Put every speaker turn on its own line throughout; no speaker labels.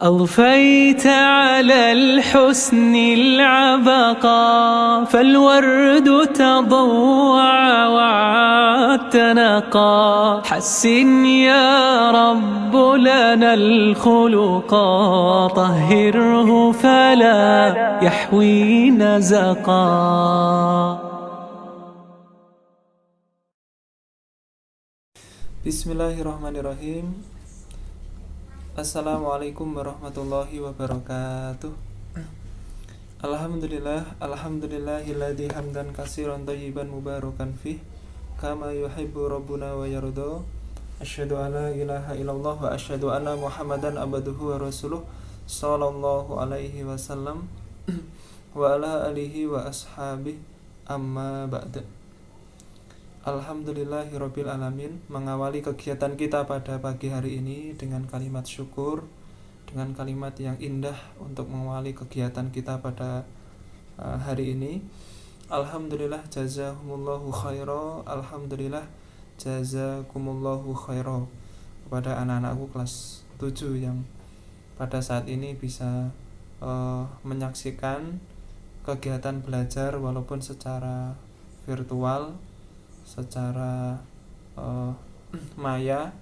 أضفيت على الحسن العبقى فالورد تضوع وتنقى حسن يا رب لنا الخلقا طهره فلا يحوي نزقا.
Bismillahirrahmanirrahim. Assalamualaikum warahmatullahi wabarakatuh. Alhamdulillahilladzi hamdan katsiran thayyiban mubarakan fih kama yuhibbu rabbuna wa yarda. Asyhadu an la ilaha illallah wa asyhadu anna Muhammadan abduhu wa rasuluh sallallahu alaihi wasallam wa ala alihi wa ashabihi amma ba'da. Alhamdulillahirabbil alamin. Mengawali kegiatan kita pada pagi hari ini dengan kalimat syukur, dengan kalimat yang indah untuk mengawali kegiatan kita pada hari ini. Alhamdulillah jazakumullahu khaira. Alhamdulillah jazakumullahu khaira kepada anak-anakku kelas 7 yang pada saat ini bisa menyaksikan kegiatan belajar walaupun secara virtual, secara maya,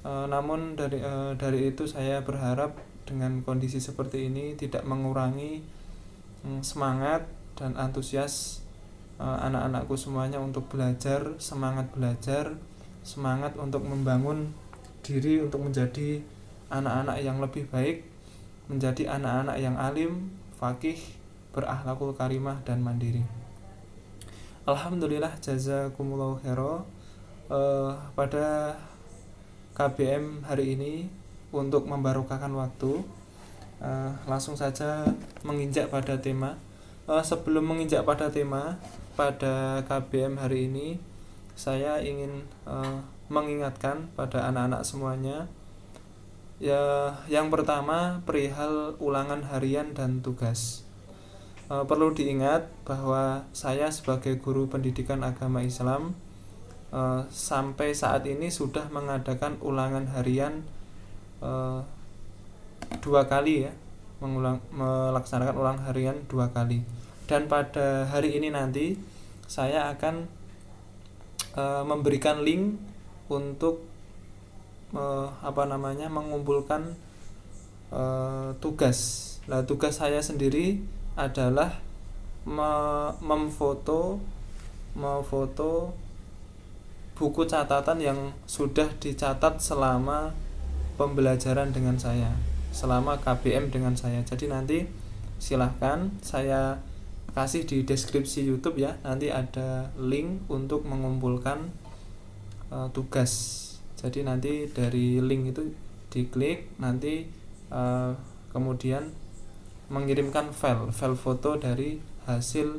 namun dari itu saya berharap dengan kondisi seperti ini tidak mengurangi semangat dan antusias anak-anakku semuanya untuk belajar, semangat untuk membangun diri untuk menjadi anak-anak yang lebih baik, menjadi anak-anak yang alim, faqih, berakhlakul karimah dan mandiri. Alhamdulillah jazakumullahu khaira. Pada KBM hari ini untuk membarokahkan waktu, langsung saja menginjak pada tema. Sebelum menginjak pada tema pada KBM hari ini, saya ingin mengingatkan pada anak-anak semuanya. Ya, yang pertama perihal ulangan harian dan tugas. Perlu diingat bahwa saya sebagai guru pendidikan agama Islam sampai saat ini sudah mengadakan ulangan harian 2 kali ya, melaksanakan ulangan harian 2 kali. Dan pada hari ini nanti saya akan memberikan link untuk mengumpulkan tugas. Nah, tugas saya sendiri adalah memfoto buku catatan yang sudah dicatat selama pembelajaran dengan saya, selama KBM dengan saya. Jadi nanti silahkan saya kasih di deskripsi YouTube ya, nanti ada link untuk mengumpulkan tugas. Jadi nanti dari link itu diklik, nanti kemudian mengirimkan file foto dari hasil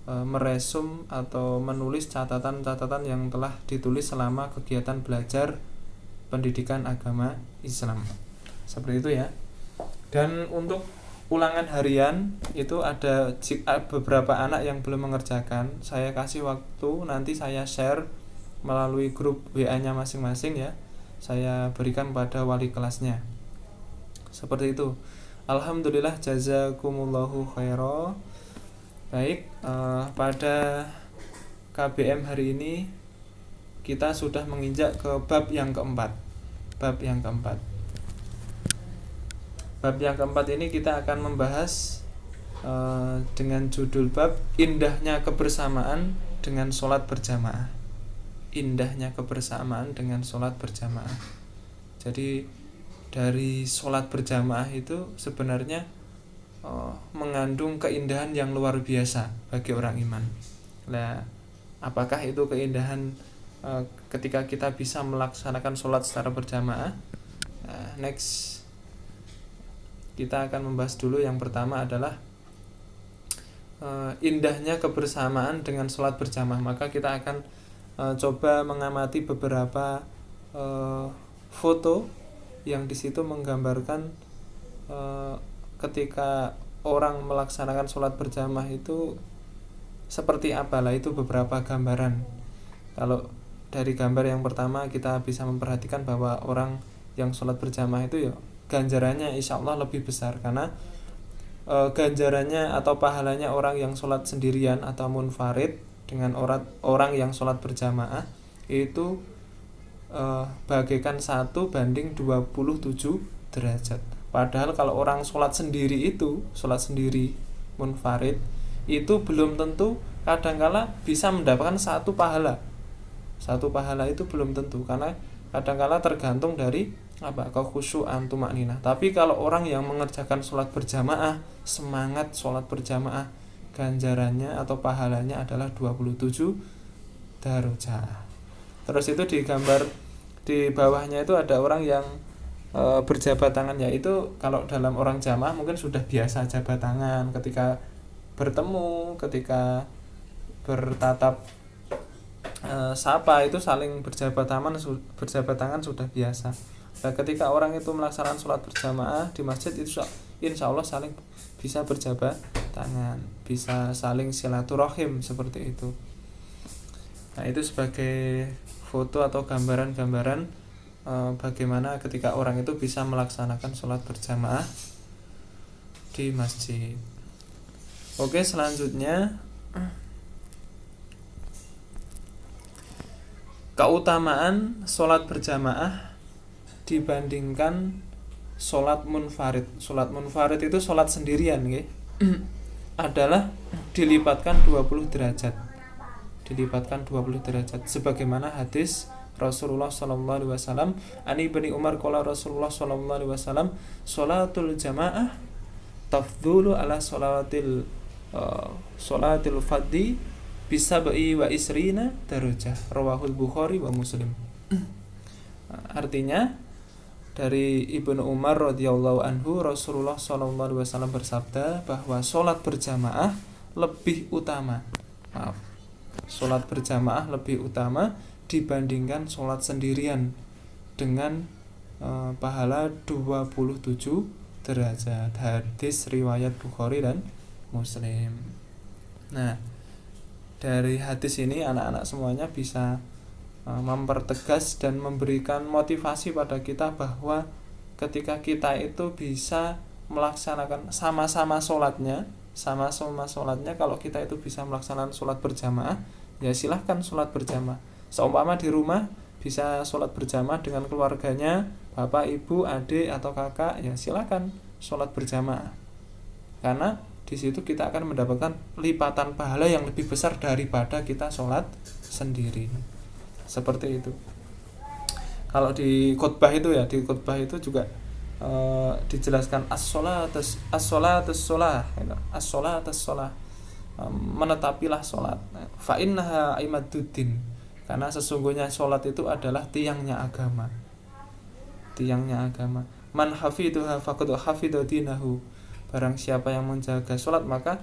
meresum atau menulis catatan-catatan yang telah ditulis selama kegiatan belajar pendidikan agama Islam. Seperti itu ya. Dan untuk ulangan harian itu ada beberapa anak yang belum mengerjakan. Saya kasih waktu, nanti saya share melalui grup WA-nya masing-masing ya. Saya berikan pada wali kelasnya. Seperti itu. Alhamdulillah jazakumullahu khaira. Baik, pada KBM hari ini kita sudah menginjak ke bab yang keempat. Bab yang keempat ini kita akan membahas dengan judul bab indahnya kebersamaan dengan sholat berjamaah. Indahnya kebersamaan dengan sholat berjamaah. Jadi dari sholat berjamaah itu sebenarnya mengandung keindahan yang luar biasa bagi orang iman. Nah, apakah itu keindahan ketika kita bisa melaksanakan sholat secara berjamaah? Next kita akan membahas dulu. Yang pertama adalah indahnya kebersamaan dengan sholat berjamaah. Maka kita akan coba mengamati beberapa foto yang di situ menggambarkan ketika orang melaksanakan sholat berjamaah itu seperti apa. Lah itu beberapa gambaran. Kalau dari gambar yang pertama kita bisa memperhatikan bahwa orang yang sholat berjamaah itu ya ganjarannya insya Allah lebih besar, karena ganjarannya atau pahalanya orang yang sholat sendirian atau munfarid dengan orang yang sholat berjamaah itu bagaikan 1:27 derajat. Padahal kalau orang sholat sendiri munfarid itu belum tentu, kadangkala bisa mendapatkan satu pahala itu belum tentu, karena kadangkala tergantung dari kekhusyuan, tumakninah. Tapi kalau orang yang mengerjakan sholat berjamaah, semangat sholat berjamaah, ganjarannya atau pahalanya adalah 27 darajat. Terus itu digambar di bawahnya itu ada orang yang berjabat tangan, yaitu kalau dalam orang jamaah mungkin sudah biasa jabat tangan ketika bertemu, ketika bertatap sapa, itu saling berjabat tangan sudah biasa. Nah, ketika orang itu melaksanakan sholat berjamaah di masjid itu insya Allah saling bisa berjabat tangan, bisa saling silaturahim seperti itu. Nah, itu sebagai foto atau gambaran-gambaran bagaimana ketika orang itu bisa melaksanakan sholat berjamaah di masjid. Oke, selanjutnya keutamaan sholat berjamaah dibandingkan sholat munfarid. Sholat munfarid itu sholat sendirian, adalah dilipatkan 20 derajat. Sebagaimana hadis Rasulullah sallallahu alaihi wasallam, ani Ibnu Umar qala Rasulullah sallallahu alaihi wasallam, sholatul jamaah tafdhulu ala sholatil fadhi bisab'i wa isrina darajah, rawahul Bukhari wa Muslim. Artinya dari Ibnu Umar radhiyallahu anhu, Rasulullah sallallahu alaihi wasallam bersabda bahwa sholat berjamaah lebih utama. Sholat berjamaah lebih utama dibandingkan sholat sendirian dengan pahala 27 derajat. Hadis riwayat Bukhari dan Muslim. Nah, dari hadis ini anak-anak semuanya bisa mempertegas dan memberikan motivasi pada kita bahwa ketika kita itu bisa melaksanakan sama-sama sholatnya, kalau kita itu bisa melaksanakan sholat berjamaah, ya silahkan sholat berjamaah. Seumpama di rumah bisa sholat berjamaah dengan keluarganya, bapak, ibu, adik atau kakak, ya silahkan sholat berjamaah, karena di situ kita akan mendapatkan lipatan pahala yang lebih besar daripada kita sholat sendiri. Seperti itu. Kalau di khutbah itu juga dijelaskan as-sholatus sholah, menetapilah sholat, fa innaha imaduddin, karena sesungguhnya sholat itu adalah tiangnya agama. Man hafidhuha faqad hafidha dinahu, barang siapa yang menjaga sholat maka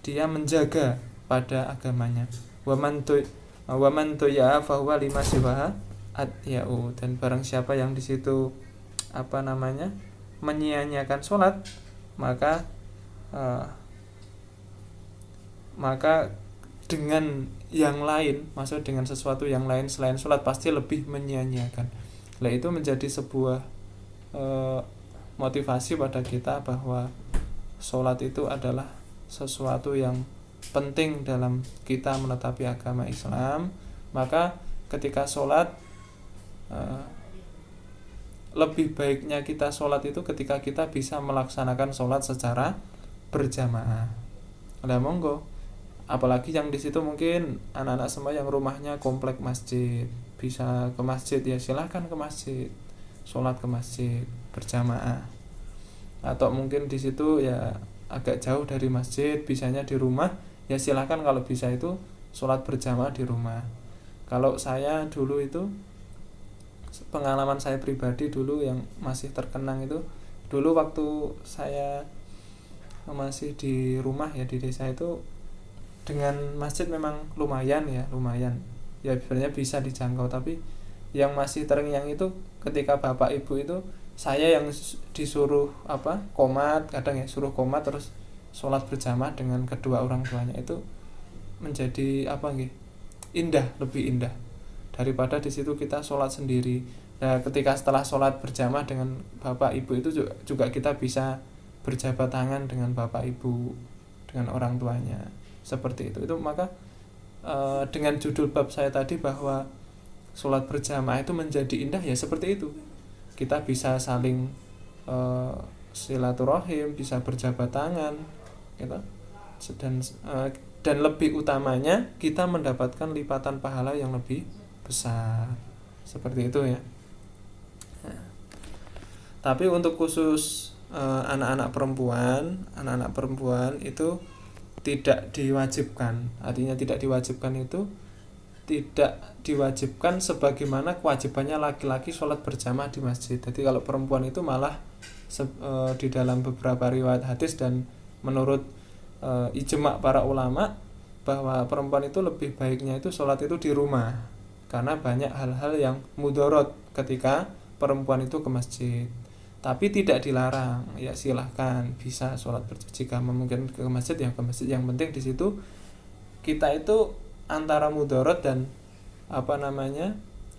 dia menjaga pada agamanya. Wa man tuya fa huwa lima siwaha atyau, dan barang siapa yang di situ menyia-nyiakan sholat, maka dengan yang lain, maksud dengan sesuatu yang lain selain sholat pasti lebih menyia-nyiakan. Nah, itu menjadi sebuah motivasi pada kita bahwa sholat itu adalah sesuatu yang penting dalam kita menetapi agama Islam. Maka ketika sholat, lebih baiknya kita sholat itu ketika kita bisa melaksanakan sholat secara berjamaah. Nah, monggo, apalagi yang di situ mungkin anak-anak semua yang rumahnya komplek masjid, bisa ke masjid, ya silahkan ke masjid, sholat ke masjid berjamaah. Atau mungkin di situ ya agak jauh dari masjid, bisanya di rumah, ya silahkan kalau bisa itu sholat berjamaah di rumah. Kalau saya dulu itu, pengalaman saya pribadi dulu yang masih terkenang itu, dulu waktu saya masih di rumah ya di desa itu, dengan masjid memang lumayan ya sebenarnya bisa dijangkau. Tapi yang masih terngiang itu ketika bapak ibu itu, saya yang disuruh qomat, kadang ya suruh qomat terus sholat berjamaah dengan kedua orang tuanya, itu menjadi lebih indah daripada di situ kita sholat sendiri. Nah, ketika setelah sholat berjamaah dengan bapak ibu itu juga kita bisa berjabat tangan dengan bapak ibu, dengan orang tuanya, seperti itu. Maka dengan judul bab saya tadi bahwa sholat berjamaah itu menjadi indah, ya seperti itu. Kita bisa saling silaturahim, bisa berjabat tangan, gitu. Dan lebih utamanya kita mendapatkan lipatan pahala yang lebih besar, seperti itu ya. Nah, tapi untuk khusus anak-anak perempuan itu tidak diwajibkan. Artinya tidak diwajibkan itu tidak diwajibkan sebagaimana kewajibannya laki-laki sholat berjamaah di masjid. Jadi kalau perempuan itu malah di dalam beberapa riwayat hadis dan menurut ijma' para ulama bahwa perempuan itu lebih baiknya itu sholat itu di rumah, karena banyak hal-hal yang mudorot ketika perempuan itu ke masjid. Tapi tidak dilarang, ya silahkan bisa sholat berjamaah jika memungkinkan ke masjid, yang ke masjid. Yang penting di situ kita itu antara mudorot dan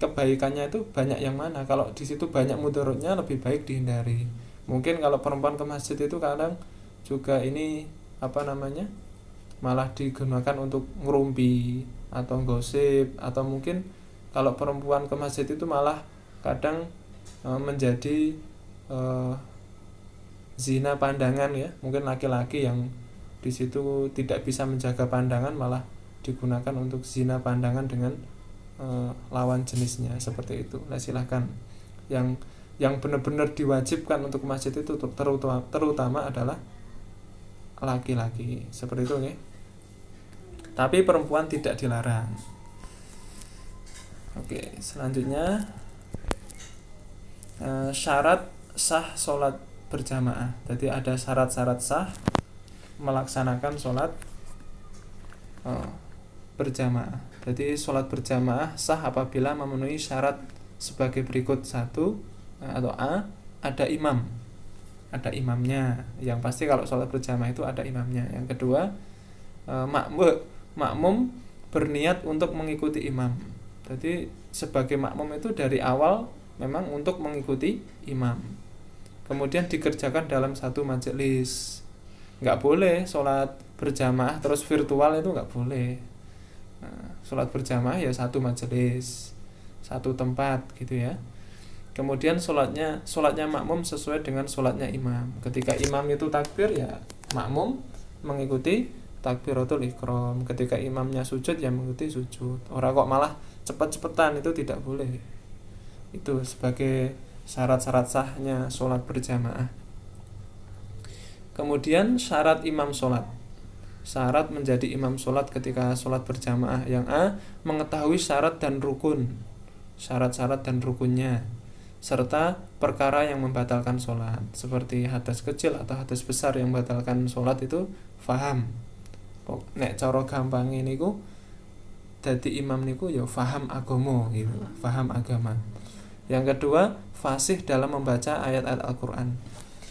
kebaikannya itu banyak yang mana. Kalau di situ banyak mudorotnya, lebih baik dihindari. Mungkin kalau perempuan ke masjid itu kadang juga ini malah digunakan untuk ngerumpi atau gosip, atau mungkin kalau perempuan ke masjid itu malah kadang menjadi zina pandangan ya. Mungkin laki-laki yang di situ tidak bisa menjaga pandangan malah digunakan untuk zina pandangan dengan lawan jenisnya, seperti itu. Nah, silahkan. Yang benar-benar diwajibkan untuk masjid itu terutama adalah laki-laki, seperti itu ya. Tapi perempuan tidak dilarang. Oke, selanjutnya syarat sah sholat berjamaah. Jadi ada syarat-syarat sah melaksanakan sholat berjamaah. Jadi sholat berjamaah sah apabila memenuhi syarat sebagai berikut. 1 atau A, ada imam, ada imamnya. Yang pasti kalau sholat berjamaah itu ada imamnya. Yang kedua, makmum berniat untuk mengikuti imam. Jadi sebagai makmum itu dari awal memang untuk mengikuti imam. Kemudian dikerjakan dalam satu majelis. Nggak boleh sholat berjamaah terus virtual, itu nggak boleh. Nah, sholat berjamaah ya satu majelis, satu tempat gitu ya. Kemudian sholatnya makmum sesuai dengan sholatnya imam. Ketika imam itu takbir, ya makmum mengikuti takbiratul ihram. Ketika imamnya sujud, ya mengikuti sujud. Orang kok malah cepet-cepetan, itu tidak boleh. Itu sebagai syarat-syarat sahnya sholat berjamaah. Kemudian syarat imam sholat. Syarat menjadi imam sholat ketika sholat berjamaah. Yang A, mengetahui syarat dan rukun, syarat-syarat dan rukunnya, serta perkara yang membatalkan sholat, seperti hadas kecil atau hadas besar yang membatalkan sholat itu faham. Nek cara gampang ini ku, dadi imam niku ya faham agama gitu, faham agama. Yang kedua, fasih dalam membaca ayat-ayat Al-Quran.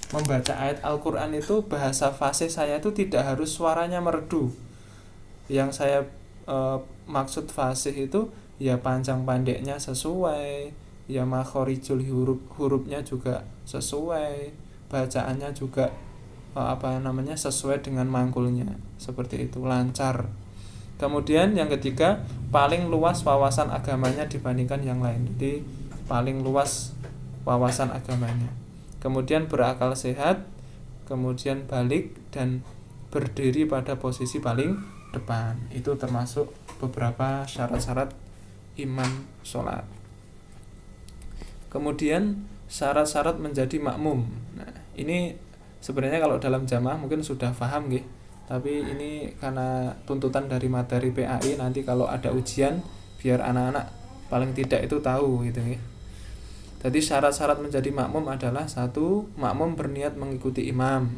Membaca ayat Al-Quran itu bahasa fasih saya itu tidak harus suaranya merdu. Yang saya maksud fasih itu ya panjang pendeknya sesuai, ya makhorijul hurufnya juga sesuai, bacaannya juga sesuai dengan mangkulnya, seperti itu, lancar. Kemudian yang ketiga, paling luas wawasan agamanya dibandingkan yang lain. Jadi paling luas wawasan agamanya. Kemudian berakal sehat, kemudian balik dan berdiri pada posisi paling depan. Itu termasuk beberapa syarat-syarat imam sholat. Kemudian syarat-syarat menjadi makmum. Nah, ini sebenarnya kalau dalam jamaah mungkin sudah paham nggih. Tapi ini karena tuntutan dari materi PAI, nanti kalau ada ujian biar anak-anak paling tidak itu tahu gitu nggih. Jadi syarat-syarat menjadi makmum adalah 1, makmum berniat mengikuti imam.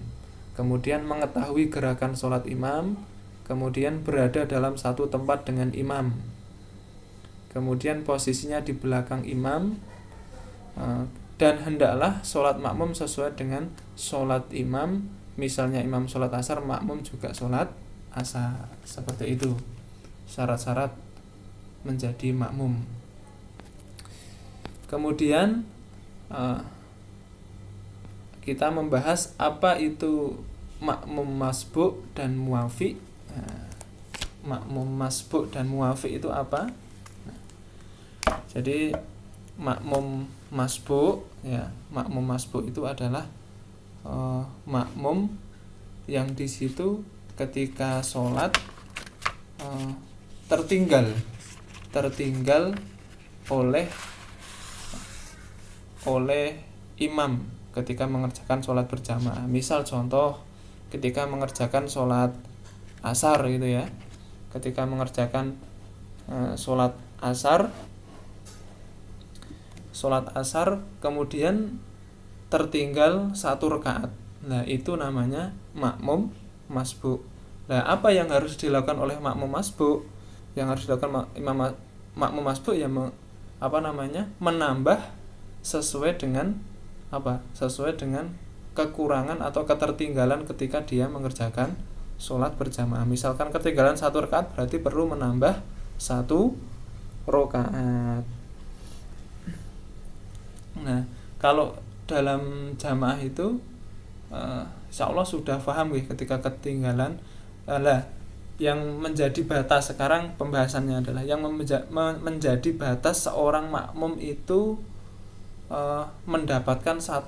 Kemudian mengetahui gerakan sholat imam. Kemudian berada dalam satu tempat dengan imam. Kemudian posisinya di belakang imam. Dan hendaklah sholat makmum sesuai dengan sholat imam. Misalnya imam sholat asar, makmum juga sholat asar. Seperti itu syarat-syarat menjadi makmum. Kemudian kita membahas apa itu makmum masbuk dan muwafiq. Makmum masbuk dan muwafiq itu apa? Jadi makmum masbuk, ya, makmum masbuk itu adalah makmum yang di situ ketika sholat tertinggal oleh imam ketika mengerjakan sholat berjamaah. Misal contoh ketika mengerjakan sholat asar gitu ya, ketika mengerjakan sholat asar kemudian tertinggal 1 rakaat. Nah, itu namanya makmum masbuk. Nah, apa yang harus dilakukan oleh makmum masbuk? Yang harus dilakukan makmum masbuk ya menambah sesuai dengan kekurangan atau ketertinggalan ketika dia mengerjakan sholat berjamaah. Misalkan ketinggalan 1 rakaat berarti perlu menambah 1 rakaat. Nah, kalau dalam jamaah itu insyaallah sudah paham ketika ketinggalan. Yang menjadi batas sekarang pembahasannya adalah yang menjadi batas seorang makmum itu mendapatkan 1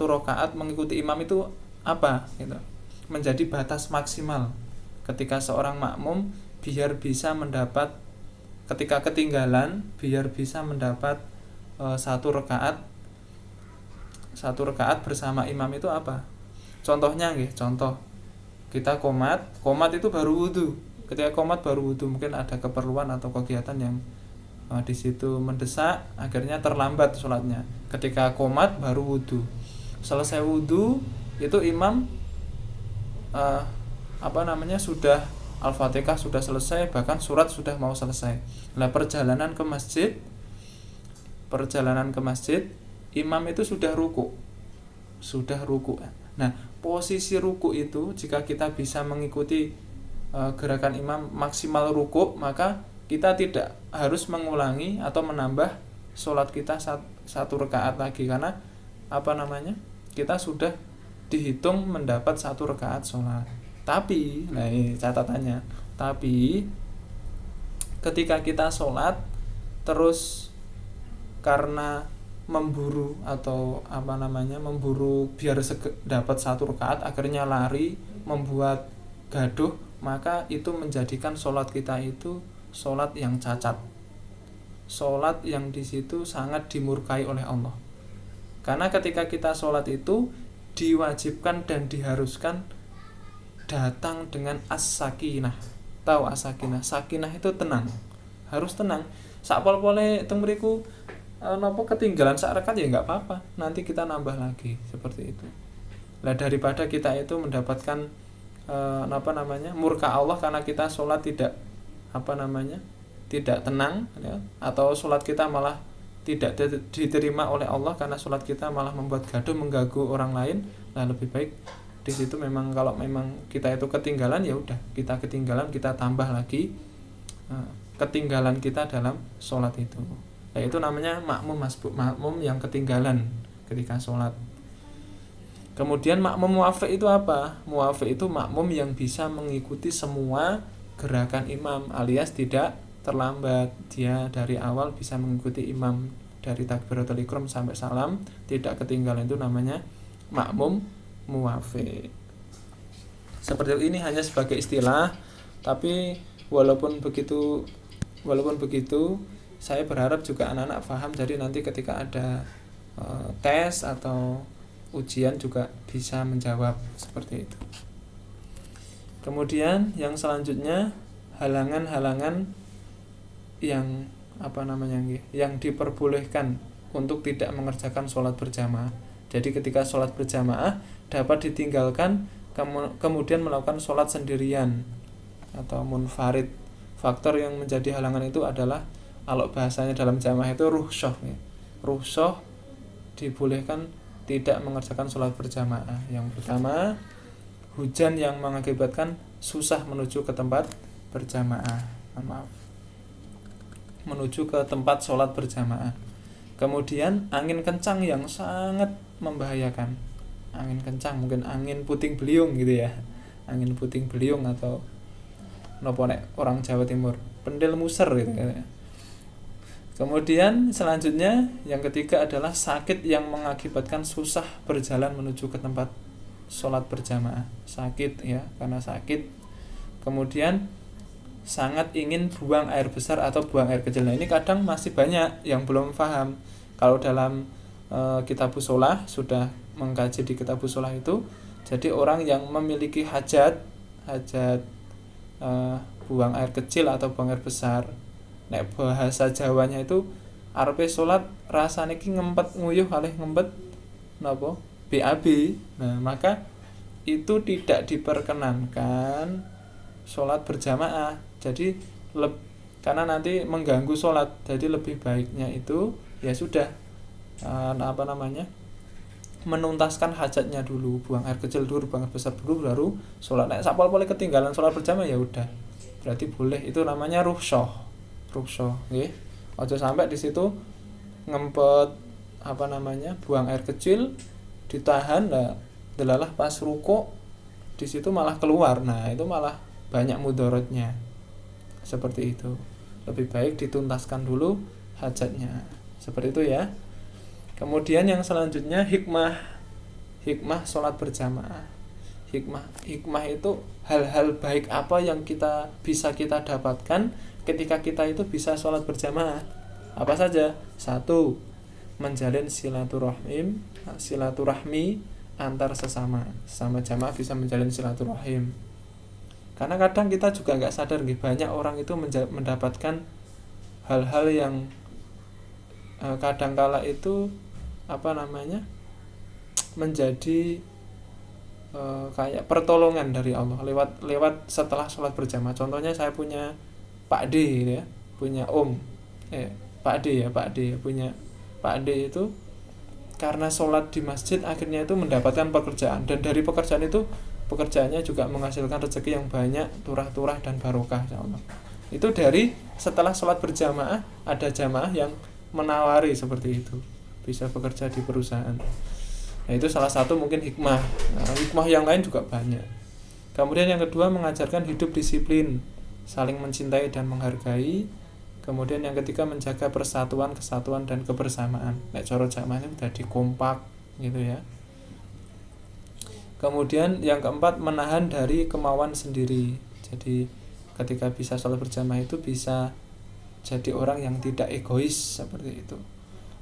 rakaat mengikuti imam itu apa gitu. Menjadi batas maksimal ketika seorang makmum biar bisa mendapat, ketika ketinggalan biar bisa mendapat 1 rakaat bersama imam itu apa? Contohnya contoh kita qomat itu baru wudu. Ketika qomat baru wudu, mungkin ada keperluan atau kegiatan yang di situ mendesak, akhirnya terlambat sholatnya. Ketika qomat baru wudu. Selesai wudu itu imam sudah Al-Fatihah sudah selesai, bahkan surat sudah mau selesai. Nah, perjalanan ke masjid, imam itu sudah ruku. Nah, posisi ruku itu jika kita bisa mengikuti gerakan imam maksimal ruku, maka kita tidak harus mengulangi atau menambah sholat kita 1 rakaat lagi, karena kita sudah dihitung mendapat 1 rakaat sholat. Tapi, nah ini catatannya, tapi ketika kita sholat terus karena memburu biar dapat 1 rakaat, akhirnya lari, membuat gaduh, maka itu menjadikan sholat kita itu sholat yang cacat, sholat yang di situ sangat dimurkai oleh Allah. Karena ketika kita sholat itu diwajibkan dan diharuskan datang dengan as-sakinah. Tahu as-sakinah? Sakinah itu tenang, harus tenang. Sakpol-pole teng mriku ketinggalan 1 rakaat ya enggak apa-apa, nanti kita nambah lagi, seperti itu. Lah daripada kita itu mendapatkan murka Allah karena kita sholat tidak tenang ya, atau sholat kita malah tidak diterima oleh Allah karena sholat kita malah membuat gaduh, mengganggu orang lain. Nah, lebih baik di situ kalau memang kita itu ketinggalan, ya udah kita ketinggalan, kita tambah lagi ketinggalan kita dalam sholat itu. Nah, itu namanya makmum masbuk, makmum yang ketinggalan ketika sholat. Kemudian makmum muwafiq itu apa? Muwafiq itu makmum yang bisa mengikuti semua gerakan imam, alias tidak terlambat. Dia dari awal bisa mengikuti imam dari takbiratul ihram sampai salam, tidak ketinggalan, itu namanya makmum muwafiq. Seperti ini hanya sebagai istilah, tapi walaupun begitu saya berharap juga anak-anak paham, jadi nanti ketika ada tes atau ujian juga bisa menjawab seperti itu. Kemudian yang selanjutnya, halangan-halangan yang yang diperbolehkan untuk tidak mengerjakan sholat berjamaah. Jadi ketika sholat berjamaah dapat ditinggalkan, kemudian melakukan sholat sendirian atau munfarid. Faktor yang menjadi halangan itu adalah, kalau bahasanya dalam jamaah itu rukhsah. Rukhsah dibolehkan tidak mengerjakan sholat berjamaah. Yang pertama, hujan yang mengakibatkan susah menuju ke tempat berjamaah. Maaf. menuju ke tempat sholat berjamaah. Kemudian angin kencang yang sangat membahayakan, angin kencang, mungkin angin puting beliung gitu ya, angin puting beliung atau nopo nek orang Jawa Timur pendil muser gitu ya. Kemudian selanjutnya yang ketiga adalah sakit yang mengakibatkan susah berjalan menuju ke tempat sholat berjamaah, sakit ya, karena sakit. Kemudian sangat ingin buang air besar atau buang air kecil. Nah ini kadang masih banyak yang belum paham. Kalau dalam Kitabus Shalah sudah mengkaji di Kitabus Shalah itu, jadi orang yang memiliki hajat buang air kecil atau buang air besar, nek bahasa Jawanya itu arepe salat rasane ki ngempet nguyuh kalih ngempet napa BAB. Nah maka itu tidak diperkenankan sholat berjamaah. Jadi karena nanti mengganggu sholat, jadi lebih baiknya itu ya sudah menuntaskan hajatnya dulu, buang air kecil dulu, buang air besar dulu, baru sholat. Nek sapol-pole ketinggalan sholat berjamaah ya udah, berarti boleh. Itu namanya rukhsah, nggih. Aja sampai di situ ngempet buang air kecil ditahan, lah delalah pas rukuk di situ malah keluar. Nah itu malah banyak mudaratnya. Seperti itu, lebih baik dituntaskan dulu hajatnya, seperti itu ya. Kemudian yang selanjutnya hikmah sholat berjamaah. Hikmah itu hal-hal baik apa yang bisa kita dapatkan ketika kita itu bisa sholat berjamaah. Apa saja? 1. Menjalin silaturahmi antar sesama jamaah, bisa menjalin silaturahim. Karena kadang kita juga nggak sadar nih, banyak orang itu mendapatkan hal-hal yang kadangkala itu menjadi kayak pertolongan dari Allah lewat setelah sholat berjamaah. Contohnya saya punya Pak D ya, punya Pak D punya Pak D itu karena sholat di masjid akhirnya itu mendapatkan pekerjaan, dan dari pekerjaannya juga menghasilkan rezeki yang banyak, turah-turah dan barokah insyaallah. Itu dari setelah sholat berjamaah ada jamaah yang menawari seperti itu, bisa bekerja di perusahaan. Nah itu salah satu mungkin hikmah. Nah, hikmah yang lain juga banyak. Kemudian yang kedua, mengajarkan hidup disiplin, saling mencintai dan menghargai. Kemudian yang ketiga, menjaga persatuan, kesatuan dan kebersamaan. Nek cara jamaah ini menjadi kompak gitu ya. Kemudian yang keempat, menahan dari kemauan sendiri. Jadi ketika bisa sholat berjamaah itu bisa jadi orang yang tidak egois seperti itu.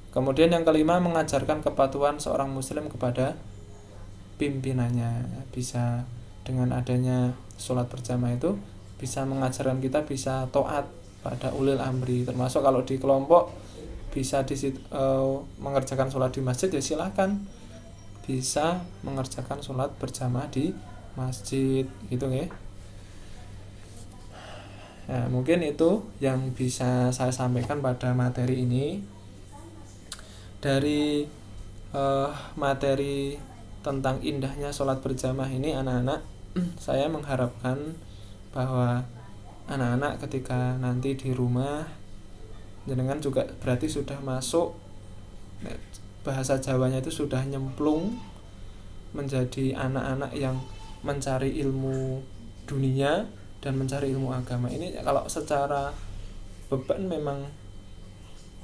Kemudian yang kelima, mengajarkan kepatuhan seorang muslim kepada pimpinannya. Bisa dengan adanya sholat berjamaah itu bisa mengajarkan kita bisa taat pada ulil amri. Termasuk kalau di kelompok bisa mengerjakan sholat di masjid ya silakan, bisa mengerjakan sholat berjamaah di masjid gitu ya. Nah, mungkin itu yang bisa saya sampaikan pada materi ini. Dari materi tentang indahnya sholat berjamaah ini, anak-anak, saya mengharapkan bahwa anak-anak ketika nanti di rumah, jenengan juga berarti sudah masuk, bahasa Jawanya itu sudah nyemplung menjadi anak-anak yang mencari ilmu dunia dan mencari ilmu agama. Ini kalau secara beban memang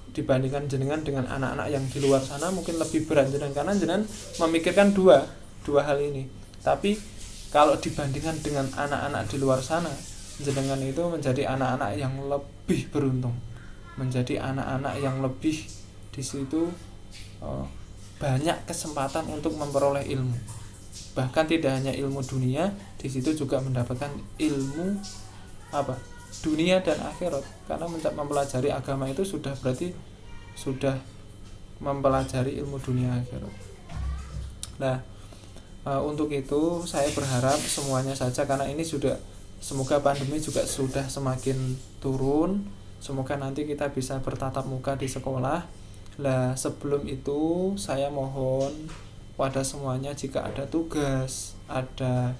dibandingkan jenengan dengan anak-anak yang di luar sana mungkin lebih berat jenengan, karena jenengan memikirkan dua hal ini. Tapi kalau dibandingkan dengan anak-anak di luar sana, jenengan itu menjadi anak-anak yang lebih beruntung, menjadi anak-anak yang lebih di situ banyak kesempatan untuk memperoleh ilmu. Bahkan tidak hanya ilmu dunia, di situ juga mendapatkan ilmu dunia dan akhirat. Karena mempelajari agama itu sudah berarti sudah mempelajari ilmu dunia akhirat. Nah, untuk itu saya berharap semuanya saja, karena ini sudah, semoga pandemi juga sudah semakin turun, semoga nanti kita bisa bertatap muka di sekolah. Lah sebelum itu saya mohon pada semuanya, jika ada tugas, ada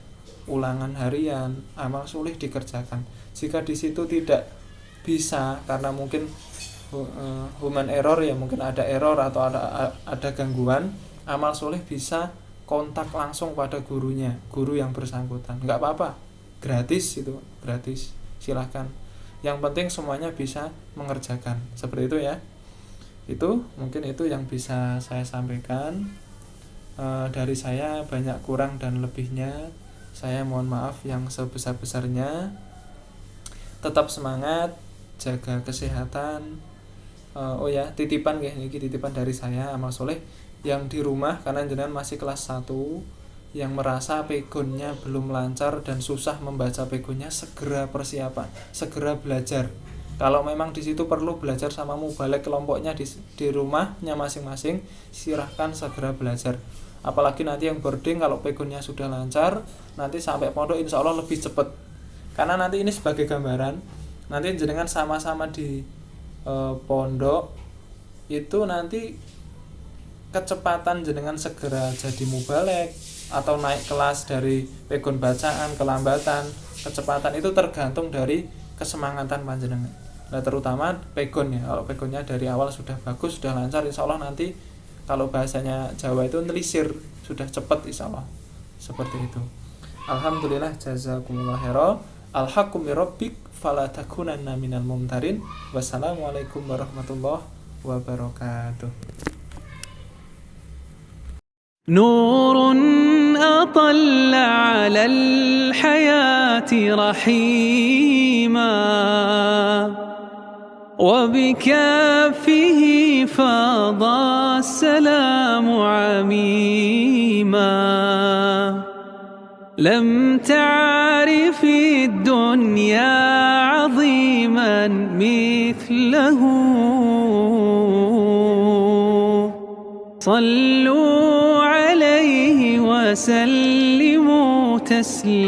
ulangan harian, amal soleh dikerjakan. Jika di situ tidak bisa karena mungkin human error ya, mungkin ada error atau ada gangguan, amal soleh bisa kontak langsung pada gurunya, guru yang bersangkutan. Nggak apa-apa, gratis itu, gratis, silahkan. Yang penting semuanya bisa mengerjakan, seperti itu ya. Itu mungkin itu yang bisa saya sampaikan. Dari saya banyak kurang dan lebihnya, saya mohon maaf yang sebesar-besarnya. Tetap semangat, jaga kesehatan. Oh ya, titipan ya, ini titipan dari saya amal soleh yang di rumah, karena jenengan masih kelas 1, yang merasa pegonnya belum lancar dan susah membaca pegonnya, segera persiapan, segera belajar. Kalau memang di situ perlu belajar sama mubalek kelompoknya di rumahnya masing-masing, silahkan segera belajar. Apalagi nanti yang boarding, kalau pegonnya sudah lancar, nanti sampai pondok insya Allah lebih cepat. Karena nanti ini sebagai gambaran, nanti jenengan sama-sama di pondok itu nanti kecepatan jenengan segera jadi mubalek atau naik kelas dari pegon bacaan, kelambatan, kecepatan itu tergantung dari kesemangatan panjenengan. Nah, terutama pegon ya. Kalau pegonnya dari awal sudah bagus, sudah lancar, insya Allah nanti kalau bahasanya Jawa itu nelisir, sudah cepat insya Allah. Seperti itu. Alhamdulillah, jazakumullah khairan. Al-haqqu min rabbik fala takunanna minal mumtarin. Wassalamualaikum warahmatullahi wabarakatuh.
نور أطل على الحياة رحيما وبكافه فاض السلام عميما لم تعرف الدنيا عظيما مثله صلوا عليه وسلموا تسليما